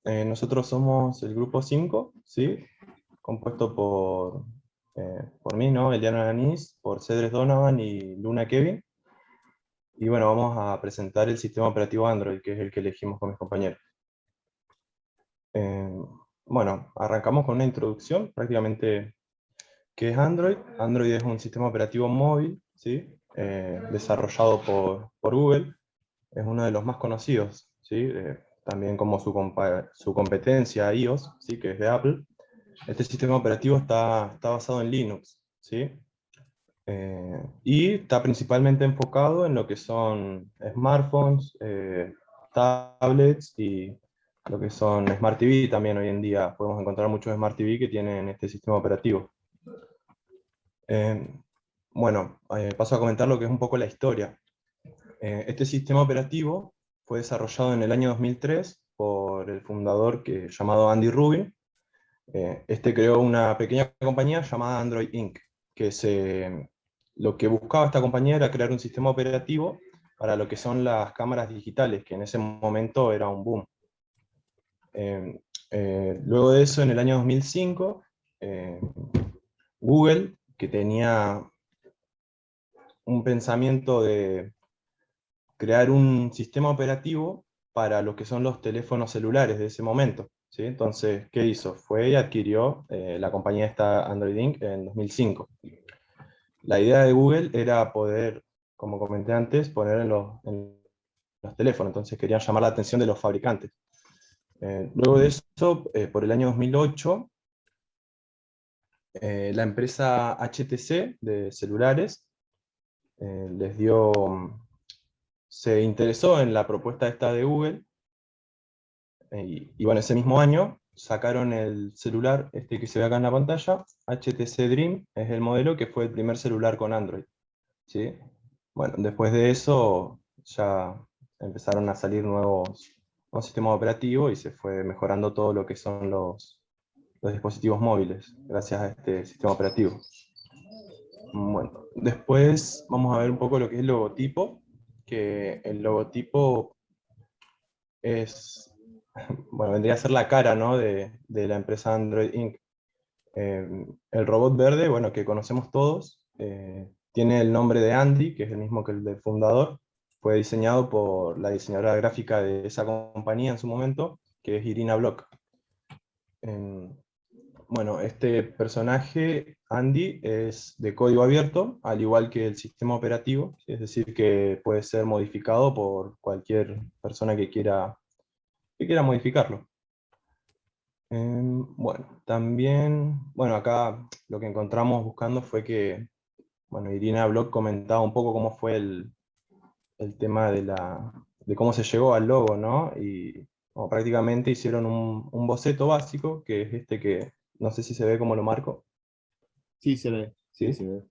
Nosotros somos el grupo 5, ¿sí? Compuesto por mí, ¿no? Eliana Alanis, por Cedres Donovan y Luna Kevin. Y bueno, vamos a presentar el sistema operativo Android, que es el que elegimos con mis compañeros. Eh, Arrancamos con una introducción, prácticamente, ¿qué es Android? Android es un sistema operativo móvil, ¿sí? Desarrollado por Google. Es uno de los más conocidos, ¿sí? También como su competencia iOS, ¿sí? Que es de Apple. Este sistema operativo está basado en Linux, ¿sí? Y está principalmente enfocado en lo que son smartphones, tablets y lo que son Smart TV. También hoy en día podemos encontrar muchos Smart TV que tienen este sistema operativo. Eh, Paso a comentar lo que es un poco la historia. Este sistema operativo fue desarrollado en el año 2003 por el fundador llamado Andy Rubin. Este creó una pequeña compañía llamada Android Inc., lo que buscaba esta compañía era crear un sistema operativo para lo que son las cámaras digitales, que en ese momento era un boom. Luego de eso, en el año 2005, eh, Google, que tenía un pensamiento de crear un sistema operativo para lo que son los teléfonos celulares de ese momento, ¿sí? Entonces, ¿qué hizo? Fue y adquirió la compañía esta Android Inc. en 2005. La idea de Google era poder, como comenté antes, poner en los teléfonos, entonces querían llamar la atención de los fabricantes. Luego de eso, por el año 2008, la empresa HTC de celulares les dio, se interesó en la propuesta esta de Google. Y bueno, ese mismo año sacaron el celular este que se ve acá en la pantalla, HTC Dream, es el modelo que fue el primer celular con Android, ¿sí? Bueno, después de eso ya empezaron a salir nuevos sistemas operativos y se fue mejorando todo lo que son los dispositivos móviles, gracias a este sistema operativo. Bueno, después vamos a ver un poco lo que es el logotipo, que el logotipo es, bueno, vendría a ser la cara, ¿no? de la empresa Android Inc. El robot verde, bueno, que conocemos todos, tiene el nombre de Andy, que es el mismo que el del fundador. Fue diseñado por la diseñadora gráfica de esa compañía en su momento, que es Irina Block. Bueno, este personaje, Andy, es de código abierto, al igual que el sistema operativo, es decir, que puede ser modificado por cualquier persona que quiera modificarlo. Bueno, acá lo que encontramos buscando fue que, bueno, Irina Block comentaba un poco cómo fue el tema de cómo se llegó al logo, ¿no? Y bueno, prácticamente hicieron un boceto básico, que es este que, no sé si se ve como lo marco, Sí, se ve, sí, ¿sí? se ve.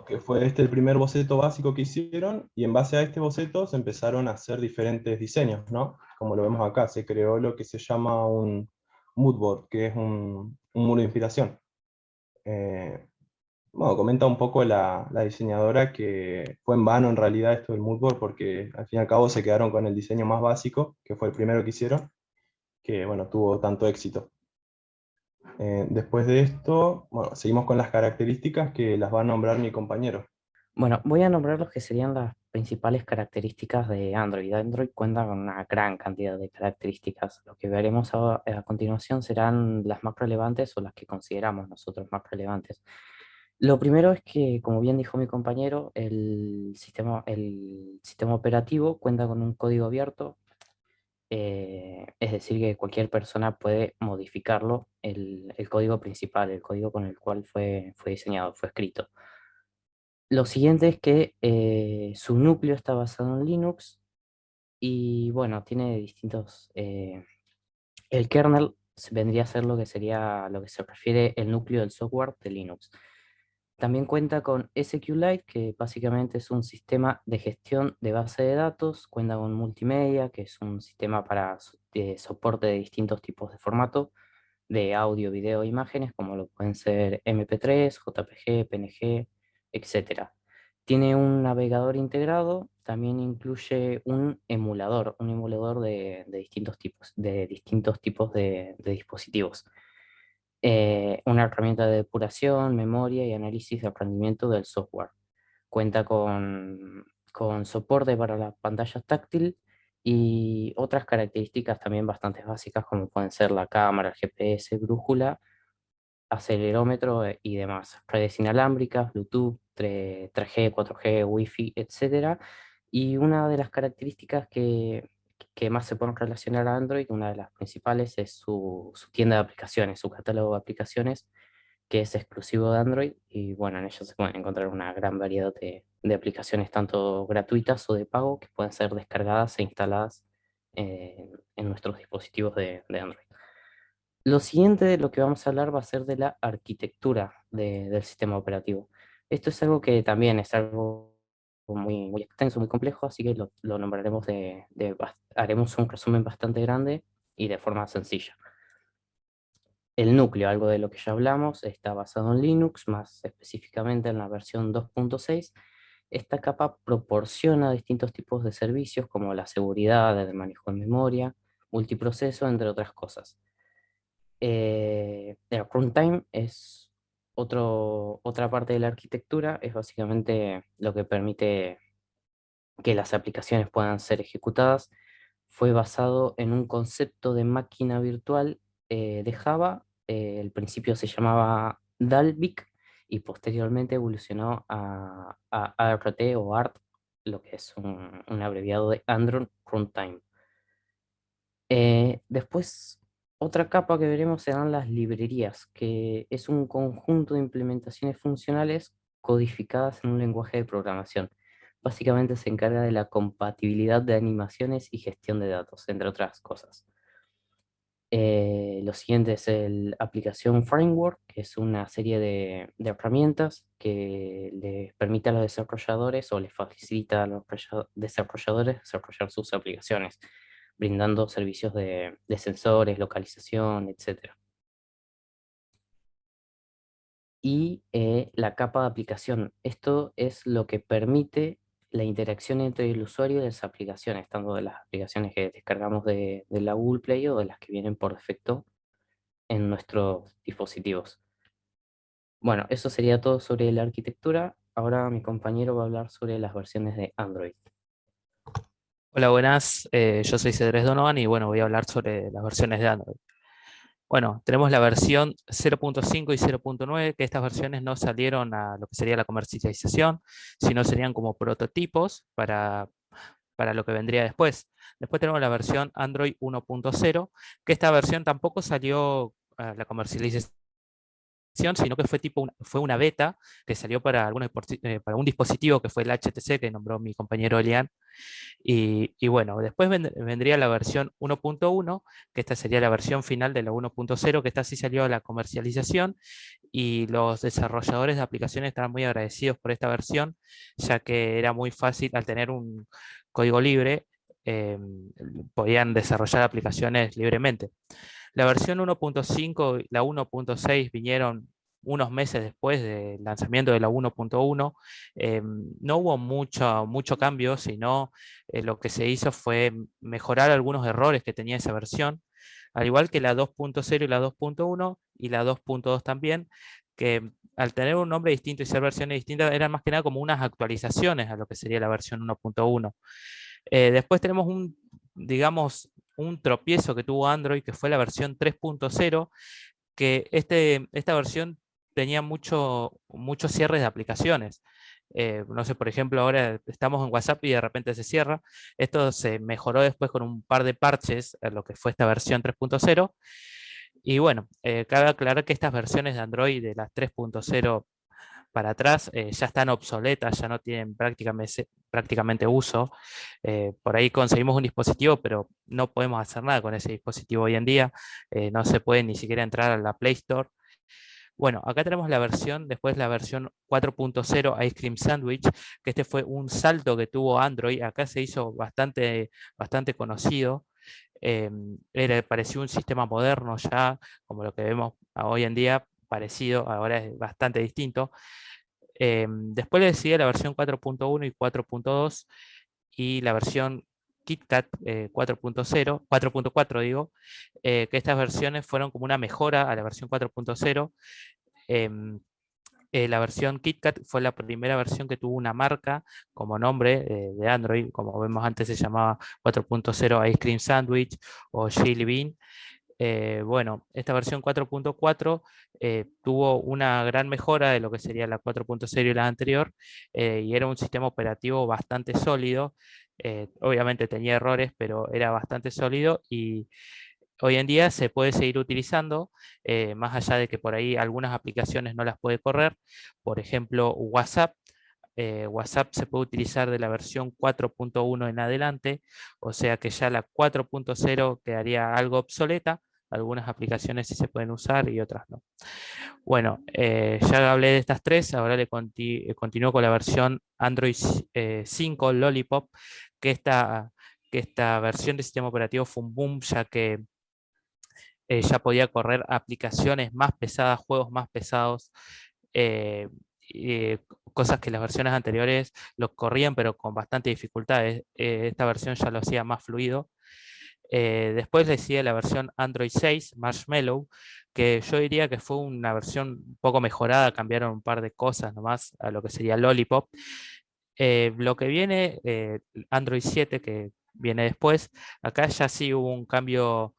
Que fue este el primer boceto básico que hicieron, y en base a este boceto se empezaron a hacer diferentes diseños, ¿no? Como lo vemos acá, se creó lo que se llama un mood board, que es un muro de inspiración. Eh, bueno, comenta un poco la diseñadora que fue en vano en realidad esto del mood board, porque al fin y al cabo se quedaron con el diseño más básico, que fue el primero que hicieron, que bueno, tuvo tanto éxito. Después de esto, bueno, seguimos con las características que las va a nombrar mi compañero. Bueno, voy a nombrar los que serían las principales características de Android. Android cuenta con una gran cantidad de características. Lo que veremos a continuación serán las más relevantes o las que consideramos nosotros más relevantes. Lo primero es que, como bien dijo mi compañero, el sistema operativo cuenta con un código abierto, es decir, que cualquier persona puede modificarlo, el código principal, el código con el cual fue diseñado, fue escrito. Lo siguiente es que su núcleo está basado en Linux y bueno, tiene distintos... el kernel vendría a ser lo que sería lo que se refiere el núcleo del software de Linux. También cuenta con SQLite, que básicamente es un sistema de gestión de base de datos. Cuenta con multimedia, que es un sistema para soporte de distintos tipos de formato, de audio, video e imágenes, como lo pueden ser MP3, JPG, PNG, etcétera. Tiene un navegador integrado, también incluye un emulador de distintos tipos de dispositivos. Una herramienta de depuración, memoria y análisis del rendimiento del software. Cuenta con soporte para las pantallas táctil y otras características también bastante básicas como pueden ser la cámara, el GPS, brújula, acelerómetro y demás. Redes inalámbricas, Bluetooth, 3G, 4G, Wi-Fi, etcétera. Y una de las características que más se pueden relacionar a Android, una de las principales, es su tienda de aplicaciones, su catálogo de aplicaciones, que es exclusivo de Android. Y bueno, en ellos se pueden encontrar una gran variedad de aplicaciones, tanto gratuitas o de pago, que pueden ser descargadas e instaladas en nuestros dispositivos de Android. Lo siguiente de lo que vamos a hablar va a ser de la arquitectura del sistema operativo. Esto es algo que también es algo muy extenso, muy complejo, así que lo nombraremos haremos un resumen bastante grande y de forma sencilla. El núcleo, algo de lo que ya hablamos, está basado en Linux, más específicamente en la versión 2.6. Esta capa proporciona distintos tipos de servicios como la seguridad, el manejo de memoria, multiproceso, entre otras cosas. El runtime es otra parte de la arquitectura, es básicamente lo que permite que las aplicaciones puedan ser ejecutadas. Fue basado en un concepto de máquina virtual de Java. Al principio se llamaba Dalvik y posteriormente evolucionó a ART o ART, lo que es un abreviado de Android Runtime. Después, otra capa que veremos serán las librerías, que es un conjunto de implementaciones funcionales codificadas en un lenguaje de programación. Básicamente se encarga de la compatibilidad de animaciones y gestión de datos, entre otras cosas. Lo siguiente es el Application Framework, que es una serie de herramientas que les permite a los desarrolladores o les facilita a los desarrolladores desarrollar sus aplicaciones, brindando servicios de sensores, localización, etc. Y la capa de aplicación. Esto es lo que permite la interacción entre el usuario y las aplicaciones, tanto de las aplicaciones que descargamos de la Google Play o de las que vienen por defecto en nuestros dispositivos. Bueno, eso sería todo sobre la arquitectura. Ahora mi compañero va a hablar sobre las versiones de Android. Hola, buenas. Yo soy Cedrés Donovan y bueno, voy a hablar sobre las versiones de Android. Bueno, tenemos la versión 0.5 y 0.9, que estas versiones no salieron a lo que sería la comercialización, sino serían como prototipos para lo que vendría después. Después tenemos la versión Android 1.0, que esta versión tampoco salió a la comercialización, sino que fue una beta que salió para un dispositivo que fue el HTC, que nombró mi compañero Elian. Y bueno, después vendría la versión 1.1, que esta sería la versión final de la 1.0, que esta sí salió a la comercialización, y los desarrolladores de aplicaciones están muy agradecidos por esta versión, ya que era muy fácil, al tener un código libre, eh, podían desarrollar aplicaciones libremente. La versión 1.5 y la 1.6 vinieron unos meses después del lanzamiento de la 1.1. No hubo mucho cambio, sino lo que se hizo fue mejorar algunos errores que tenía esa versión, al igual que la 2.0 y la 2.1 y la 2.2 también, que al tener un nombre distinto y ser versiones distintas, eran más que nada como unas actualizaciones a lo que sería la versión 1.1. Después tenemos digamos, un tropiezo que tuvo Android, que fue la versión 3.0, que esta versión tenía muchos cierres de aplicaciones. No sé, por ejemplo, ahora estamos en WhatsApp y de repente se cierra. Esto se mejoró después con un par de parches a lo que fue esta versión 3.0. Y bueno, cabe aclarar que estas versiones de Android de las 3.0 para atrás ya están obsoletas, ya no tienen prácticamente uso. Por ahí conseguimos un dispositivo, pero no podemos hacer nada con ese dispositivo hoy en día. No se puede ni siquiera entrar a la Play Store. Bueno, acá tenemos después la versión 4.0 Ice Cream Sandwich, que este fue un salto que tuvo Android. Acá se hizo bastante conocido. Pareció un sistema moderno ya, como lo que vemos hoy en día, parecido, ahora es bastante distinto. Después le sigue la versión 4.1 y 4.2 y la versión KitKat 4.0, 4.4 digo, que estas versiones fueron como una mejora a la versión 4.0. La versión KitKat fue la primera versión que tuvo una marca como nombre de Android, como vemos antes se llamaba 4.0 Ice Cream Sandwich o Jelly Bean. Bueno, esta versión 4.4 tuvo una gran mejora de lo que sería la 4.0 y la anterior, y era un sistema operativo bastante sólido. Obviamente tenía errores, pero era bastante sólido y hoy en día se puede seguir utilizando, más allá de que por ahí algunas aplicaciones no las puede correr. Por ejemplo, WhatsApp. WhatsApp se puede utilizar de la versión 4.1 en adelante, o sea que ya la 4.0 quedaría algo obsoleta. Algunas aplicaciones sí se pueden usar y otras no. Bueno, ya hablé de estas tres, ahora continúo con la versión Android 5 Lollipop, que esta versión de sistema operativo fue un boom, ya que ya podía correr aplicaciones más pesadas, juegos más pesados, eh, eh, cosas que las versiones anteriores lo corrían pero con bastante dificultades. Esta versión ya lo hacía más fluido. Después le sigue la versión Android 6, Marshmallow, que yo diría que fue una versión un poco mejorada, cambiaron un par de cosas nomás a lo que sería Lollipop. Lo que viene, Android 7, que viene después, acá ya sí hubo un cambio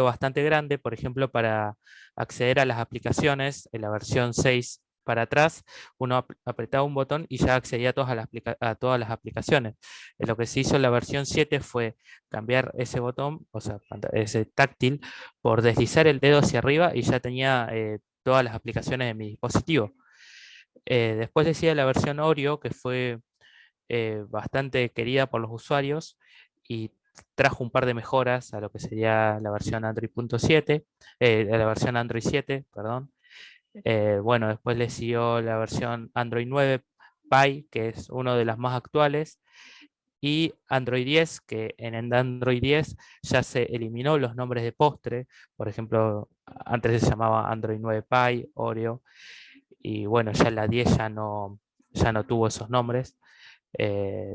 bastante grande. Por ejemplo, para acceder a las aplicaciones, en la versión 6 para atrás, uno apretaba un botón y ya accedía a a todas las aplicaciones. Lo que se hizo en la versión 7 fue cambiar ese botón, o sea, ese táctil, por deslizar el dedo hacia arriba y ya tenía todas las aplicaciones de mi dispositivo. Después decía la versión Oreo, que fue bastante querida por los usuarios y trajo un par de mejoras a lo que sería la versión Android.7, la versión Android 7, perdón. Bueno, después le siguió la versión Android 9 Pie, que es una de las más actuales, y Android 10, que en el Android 10 ya se eliminó los nombres de postre. Por ejemplo, antes se llamaba Android 9 Pie, Oreo, y bueno, ya la 10 ya no tuvo esos nombres.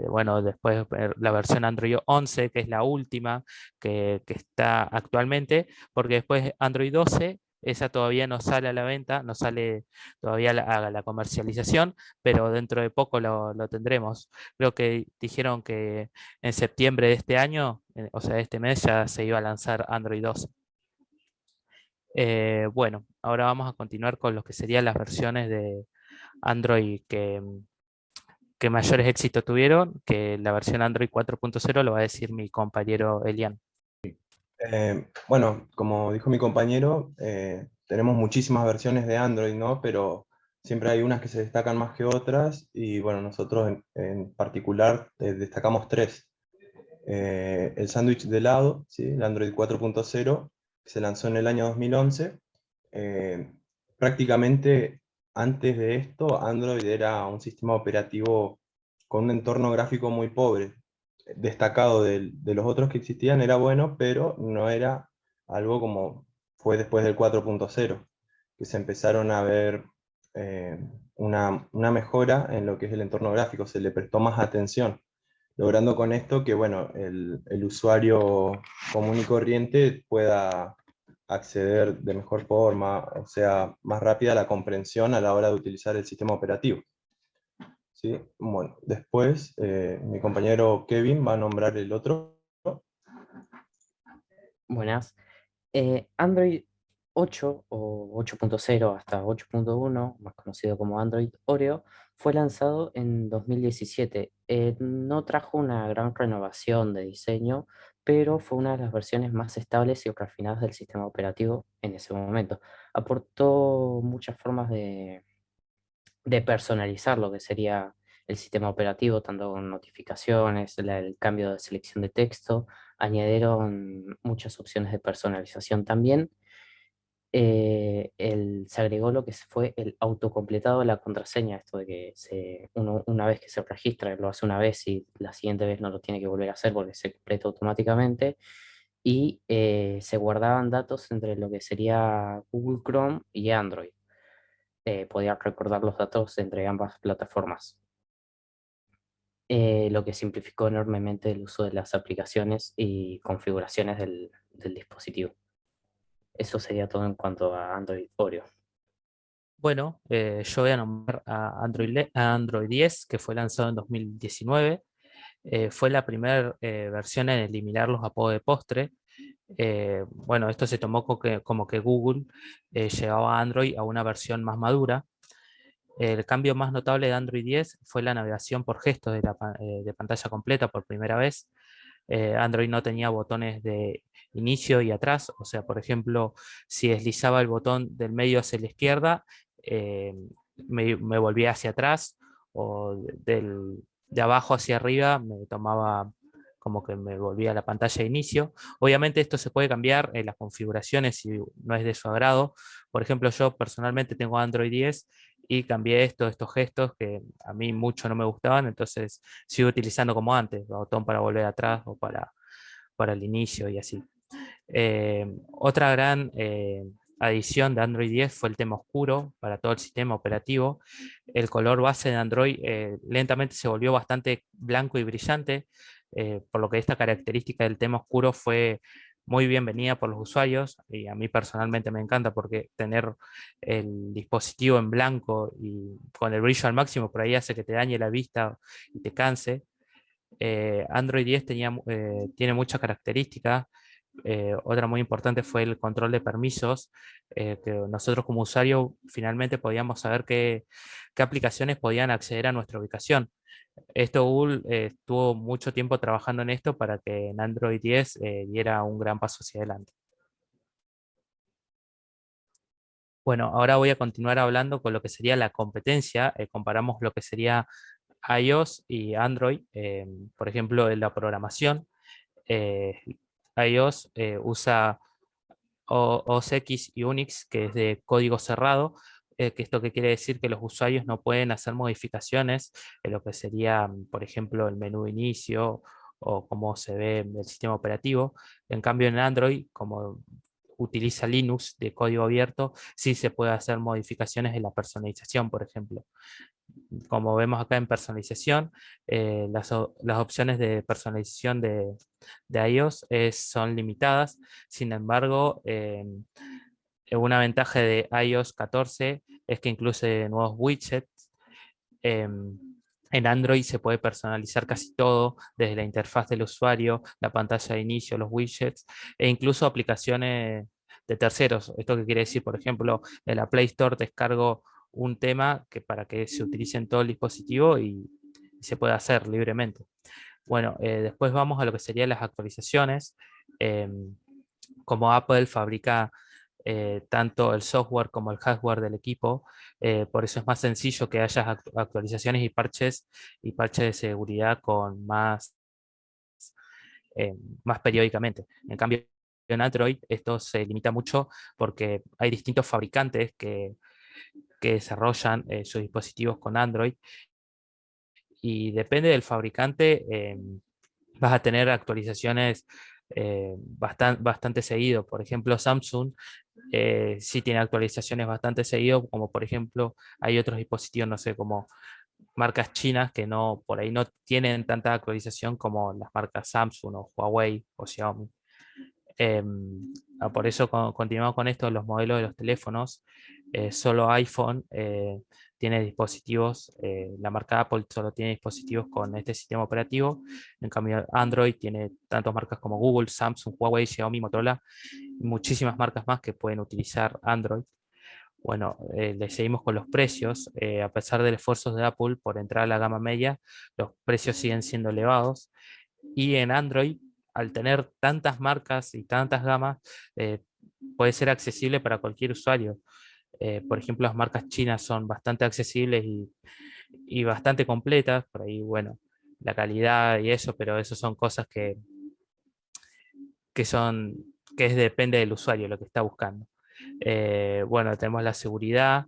Bueno, después la versión Android 11, que es la última que está actualmente, porque después Android 12, esa todavía no sale a la venta, no sale todavía a la comercialización, pero dentro de poco lo tendremos. Creo que dijeron que en septiembre de este año, o sea, de este mes, ya se iba a lanzar Android 12. Bueno, ahora vamos a continuar con lo que serían las versiones de Android que mayores éxitos tuvieron, que la versión Android 4.0 lo va a decir mi compañero Elian. Bueno, como dijo mi compañero, tenemos muchísimas versiones de Android, ¿no? Pero siempre hay unas que se destacan más que otras y bueno, nosotros en particular destacamos tres. El sándwich de helado, ¿sí? El Android 4.0, que se lanzó en el año 2011. Prácticamente antes de esto, Android era un sistema operativo con un entorno gráfico muy pobre. Destacado de los otros que existían era bueno, pero no era algo como fue después del 4.0, que se empezaron a ver una mejora en lo que es el entorno gráfico, se le prestó más atención, logrando con esto que bueno, el usuario común y corriente pueda acceder de mejor forma, o sea, más rápida la comprensión a la hora de utilizar el sistema operativo. ¿Sí? Bueno, después mi compañero Kevin va a nombrar el otro. Buenas. Android 8 o 8.0 hasta 8.1, más conocido como Android Oreo, fue lanzado en 2017. No trajo una gran renovación de diseño, pero fue una de las versiones más estables y refinadas del sistema operativo en ese momento. Aportó muchas formas de personalizar lo que sería el sistema operativo, tanto con notificaciones, el cambio de selección de texto, añadieron muchas opciones de personalización también. Se agregó lo que fue el autocompletado de la contraseña, esto de que uno, una vez que se registra lo hace una vez y la siguiente vez no lo tiene que volver a hacer porque se completa automáticamente. Y se guardaban datos entre lo que sería Google Chrome y Android. podía recordar los datos entre ambas plataformas, lo que simplificó enormemente el uso de las aplicaciones y configuraciones del dispositivo. Eso sería todo en cuanto a Android Oreo. Bueno, yo voy a nombrar a Android 10, que fue lanzado en 2019. Fue la primera versión en eliminar los apodos de postre. Bueno, esto se tomó como que Google llevaba a Android a una versión más madura. El cambio más notable de Android 10 fue la navegación por gestos de pantalla completa por primera vez. Android no tenía botones de inicio y atrás, o sea, por ejemplo, si deslizaba el botón del medio hacia la izquierda, eh, me volvía hacia atrás, o de abajo hacia arriba me tomaba como que me volvía a la pantalla de inicio. Obviamente esto se puede cambiar en las configuraciones si no es de su agrado. Por ejemplo, yo personalmente tengo Android 10 y cambié estos gestos que a mí mucho no me gustaban, entonces sigo utilizando como antes, botón para volver atrás o para el inicio y así. Otra gran adición de Android 10 fue el tema oscuro para todo el sistema operativo. El color base de Android lentamente se volvió bastante blanco y brillante, por lo que esta característica del tema oscuro fue muy bienvenida por los usuarios, y a mí personalmente me encanta porque tener el dispositivo en blanco y con el brillo al máximo por ahí hace que te dañe la vista y te canse. Android 10 tiene muchas características. Otra muy importante fue el control de permisos, que nosotros como usuario finalmente podíamos saber qué aplicaciones podían acceder a nuestra ubicación. Esto Google estuvo mucho tiempo trabajando en esto para que en Android 10 diera un gran paso hacia adelante. Bueno, ahora voy a continuar hablando con lo que sería la competencia. Comparamos lo que sería iOS y Android. Por ejemplo, en la programación, eh, iOS usa OS X y Unix, que es de código cerrado, que esto que quiere decir que los usuarios no pueden hacer modificaciones en lo que sería, por ejemplo, el menú de inicio o cómo se ve el sistema operativo. En cambio, en Android, como utiliza Linux de código abierto, sí se puede hacer modificaciones en la personalización, por ejemplo. Como vemos acá en personalización, las opciones de personalización de iOS son limitadas. Sin embargo, una ventaja de iOS 14 es que incluye nuevos widgets. En Android se puede personalizar casi todo, desde la interfaz del usuario, la pantalla de inicio, los widgets, e incluso aplicaciones de terceros. ¿Esto qué quiere decir? Por ejemplo, en la Play Store descargo un tema para que se utilice en todo el dispositivo y se puede hacer libremente. Bueno, después vamos a lo que serían las actualizaciones. Como Apple fabrica tanto el software como el hardware del equipo, por eso es más sencillo que haya actualizaciones y parches de seguridad con más periódicamente. En cambio, en Android esto se limita mucho porque hay distintos fabricantes que desarrollan sus dispositivos con Android, y depende del fabricante, vas a tener actualizaciones bastante seguido. Por ejemplo, Samsung sí tiene actualizaciones bastante seguido, como por ejemplo hay otros dispositivos, no sé, como marcas chinas que no, por ahí no tienen tanta actualización como las marcas Samsung o Huawei o Xiaomi. Por eso continuamos con esto, los modelos de los teléfonos. Solo iPhone tiene dispositivos, la marca Apple solo tiene dispositivos con este sistema operativo. En cambio, Android tiene tantas marcas como Google, Samsung, Huawei, Xiaomi, Motorola y muchísimas marcas más que pueden utilizar Android. Bueno, le seguimos con los precios. A pesar del esfuerzo de Apple por entrar a la gama media, los precios siguen siendo elevados. Y en Android, al tener tantas marcas y tantas gamas, eh, puede ser accesible para cualquier usuario. Por ejemplo, las marcas chinas son bastante accesibles y bastante completas. Por ahí, bueno, la calidad y eso, pero eso son cosas que son, depende del usuario lo que está buscando. Bueno, tenemos la seguridad,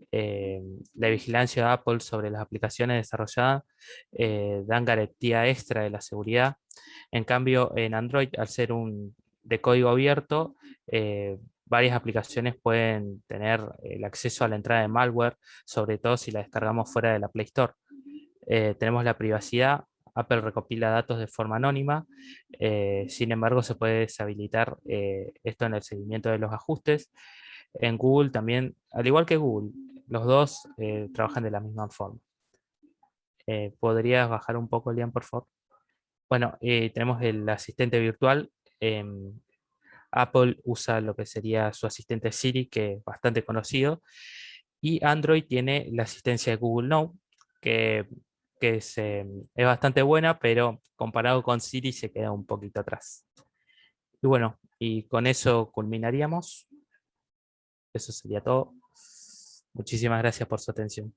eh, la vigilancia de Apple sobre las aplicaciones desarrolladas, dan garantía extra de la seguridad. En cambio, en Android, al ser de código abierto, varias aplicaciones pueden tener el acceso a la entrada de malware, sobre todo si la descargamos fuera de la Play Store. Tenemos la privacidad. Apple recopila datos de forma anónima, sin embargo se puede deshabilitar esto en el seguimiento de los ajustes. En Google también, al igual que Google, los dos trabajan de la misma forma. ¿Podrías bajar un poco, Liam, por favor? Bueno, tenemos el asistente virtual. Apple usa lo que sería su asistente Siri, que es bastante conocido, y Android tiene la asistencia de Google Now, que es bastante buena, pero comparado con Siri se queda un poquito atrás. Y bueno, y con eso culminaríamos. Eso sería todo. Muchísimas gracias por su atención.